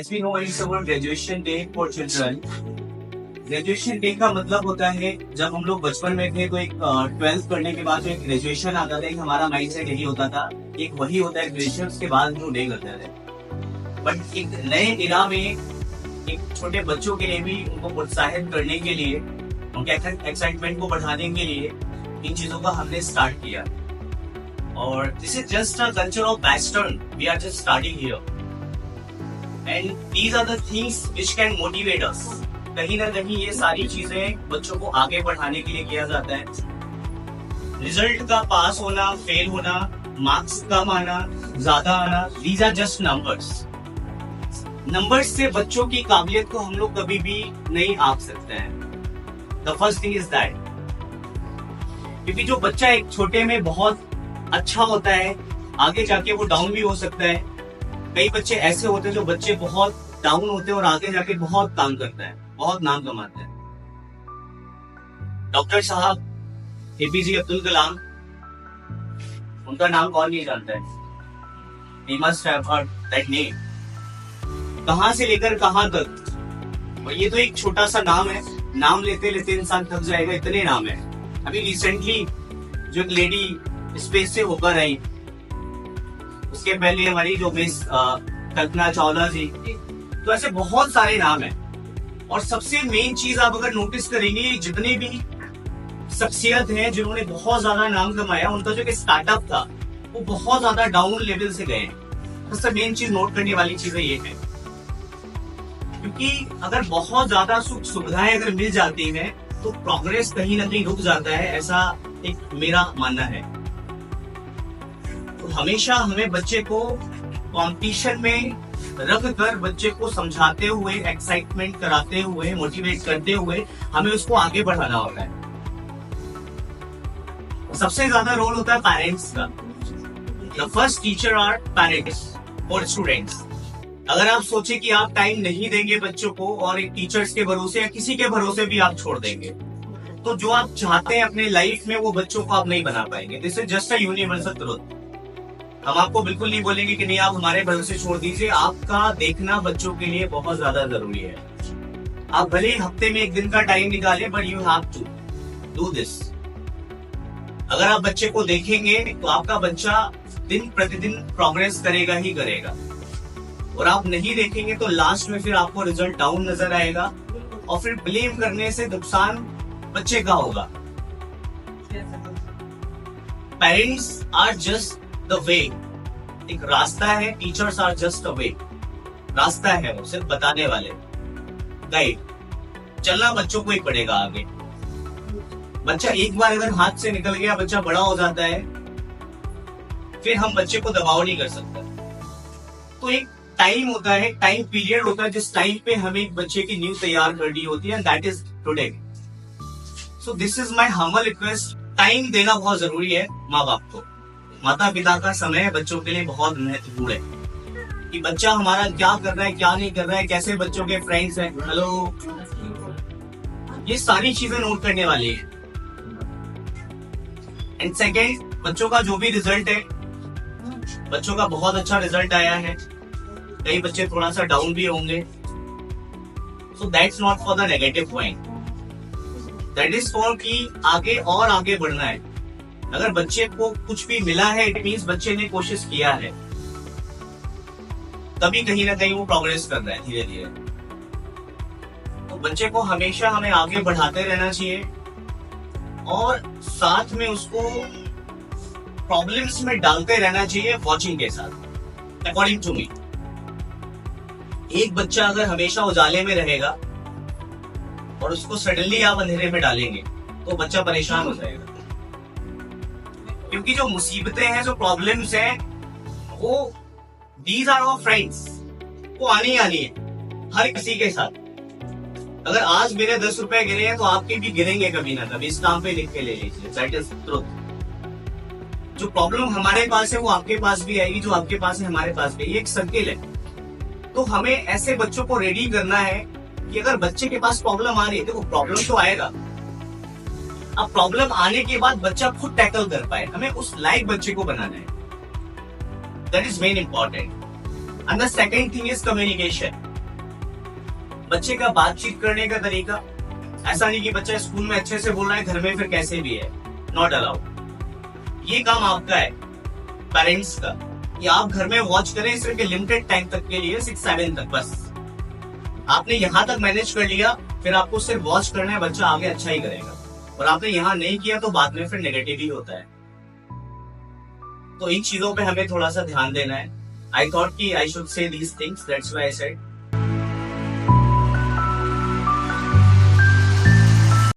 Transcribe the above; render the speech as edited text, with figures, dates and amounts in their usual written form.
As we know, it's our graduation day for children. Graduation day का मतलब होता है जब हम लोग बचपन में थे तो एक 12th करने के बाद जो एक ग्रेजुएशन आता था, एक हमारा माइंड सेट यही होता था, एक वही होता है ग्रेजुएशन के बाद जो डे करते थे। बट एक नए इरा में एक छोटे बच्चों के लिए भी उनको प्रोत्साहित करने के लिए, उनके एक्साइटमेंट को बढ़ाने के लिए इन चीजों का हमने स्टार्ट किया। और this is just a culture of western, we are just starting here and these are the things which can motivate us. कहीं ना कहीं ये सारी चीजें बच्चों को आगे बढ़ाने के लिए किया जाता है। रिजल्ट का पास होना, फेल होना, मार्क्स कम आना, ज्यादा आना, these are just numbers. Numbers से बच्चों की काबिलियत को हम लोग कभी भी नहीं आंक सकते हैं। The first thing is that, क्योंकि जो बच्चा एक छोटे में बहुत अच्छा होता है, आगे जाके वो डाउन भी हो सकता है। कई बच्चे ऐसे होते हैं जो बच्चे बहुत डाउन होते हैं और आगे जाके बहुत काम करते हैं, बहुत नाम कमाते हैं। डॉक्टर साहब एपीजे अब्दुल कलाम, उनका नाम कौन नहीं जानता है? You must have heard that name. कहां से लेकर कहां तक, और ये तो एक छोटा सा नाम है, नाम लेते लेते इंसान थक जाएगा, इतने नाम है। अभी रिसेंटली जो एक लेडी स्पेस से होकर आई, उसके पहले हमारी जो मिस कल्पना चावला जी, तो ऐसे बहुत सारे नाम हैं। और सबसे मेन चीज आप अगर नोटिस करेंगे, जितने भी शख्सियत हैं जिन्होंने बहुत ज्यादा नाम कमाया, उनका जो स्टार्टअप था वो बहुत ज्यादा डाउन लेवल से गए। सबसे मेन चीज नोट करने वाली चीजें ये है, क्योंकि अगर बहुत ज्यादा सुख सुविधाएं अगर मिल जाती हैं तो प्रोग्रेस कहीं ना कहीं रुक जाता है, ऐसा एक मेरा मानना है। तो हमेशा हमें बच्चे को कंपटीशन में रख कर, बच्चे को समझाते हुए, एक्साइटमेंट कराते हुए, मोटिवेट करते हुए हमें उसको आगे बढ़ाना होता है। सबसे ज्यादा रोल होता है पेरेंट्स का। The first teacher are parents for students. अगर आप सोचे कि आप टाइम नहीं देंगे बच्चों को और एक टीचर्स के भरोसे या किसी के भरोसे भी आप छोड़ देंगे, तो जो आप चाहते हैं अपने लाइफ में वो बच्चों को आप नहीं बना पाएंगे। This is just a universal truth. हम आपको बिल्कुल नहीं बोलेंगे कि नहीं आप हमारे भरोसे छोड़ दीजिए, आपका देखना बच्चों के लिए बहुत ज्यादा जरूरी है। आप भले हफ्ते में एक दिन का टाइम निकालें, but you have to do this. अगर आप बच्चे को देखेंगे तो आपका बच्चा दिन प्रतिदिन प्रोग्रेस करेगा ही करेगा, और आप नहीं देखेंगे तो लास्ट में फिर आपको रिजल्ट डाउन नजर आएगा, और फिर ब्लेम करने से नुकसान बच्चे का होगा। Parents are just the way, एक रास्ता है। Teachers are just a way, रास्ता है, वो सिर्फ बताने वाले, गाइड। चलना बच्चों को ही पड़ेगा आगे। बच्चा एक बार अगर हाथ से निकल गया, बच्चा बड़ा हो जाता है, फिर हम बच्चे को दबाव नहीं कर सकते। तो एक टाइम होता है, टाइम पीरियड होता है, जिस टाइम पे हमें एक बच्चे की नींव तैयार करनी होती है, that is today. So this is my humble request. Time देना बहुत जरूरी है माँ बाप को। माता पिता का समय बच्चों के लिए बहुत महत्वपूर्ण है, कि बच्चा हमारा क्या कर रहा है, क्या नहीं कर रहा है, कैसे बच्चों के फ्रेंड्स हैं, हेलो, ये सारी चीजें नोट करने वाली है। एंड सेकेंड, बच्चों का जो भी रिजल्ट है, बच्चों का बहुत अच्छा रिजल्ट आया है, कई बच्चे थोड़ा सा डाउन भी होंगे, so that's not for the negative point, that is for कि आगे और आगे बढ़ना है। अगर बच्चे को कुछ भी मिला है, इट मीन्स बच्चे ने कोशिश किया है, तभी कहीं ना कहीं वो प्रोग्रेस कर रहा है धीरे धीरे। तो बच्चे को हमेशा हमें आगे बढ़ाते रहना चाहिए, और साथ में उसको प्रॉब्लम्स में डालते रहना चाहिए वॉचिंग के साथ। अकॉर्डिंग टू मी, एक बच्चा अगर हमेशा उजाले में रहेगा और उसको सडनली आप अंधेरे में डालेंगे तो बच्चा परेशान हो जाएगा, क्योंकि जो मुसीबतें हैं, जो प्रॉब्लम्स हैं, वो दीज आर आवर फ्रेंड्स, वो आनी है हर किसी के साथ। अगर आज मेरे 10 रुपए गिरे हैं तो आपके भी गिरेंगे कभी ना कभी, इस काम पे लिख के ले लीजिए, दैट इज ट्रुथ। जो प्रॉब्लम हमारे पास है वो आपके पास भी आएगी, जो आपके पास है हमारे पास भी, ये एक सर्किल है। तो हमें ऐसे बच्चों को रेडी करना है कि अगर बच्चे के पास प्रॉब्लम आ रही है, देखो प्रॉब्लम तो आएगा, अब प्रॉब्लम आने के बाद बच्चा खुद टैकल कर पाए, हमें उस लायक बच्चे को बनाना है। That is main important. And the second thing is communication. बच्चे का बातचीत करने का तरीका, ऐसा नहीं कि बच्चा स्कूल में अच्छे से बोल रहा है, घर में फिर कैसे भी है, नॉट अलाउड। ये काम आपका है पेरेंट्स का, कि आप घर में वॉच करें सिर्फ लिमिटेड टाइम तक के लिए, 6-7 तक बस। आपने यहाँ तक मैनेज कर लिया, फिर आपको सिर्फ वॉच करना है, बच्चा आगे अच्छा ही करेगा। और आपने यहाँ नहीं किया तो बाद में फिर नेगेटिव ही होता है। तो इन चीजों पे हमें थोड़ा सा ध्यान देना है। आई थॉट कि I should say these things, that's why I said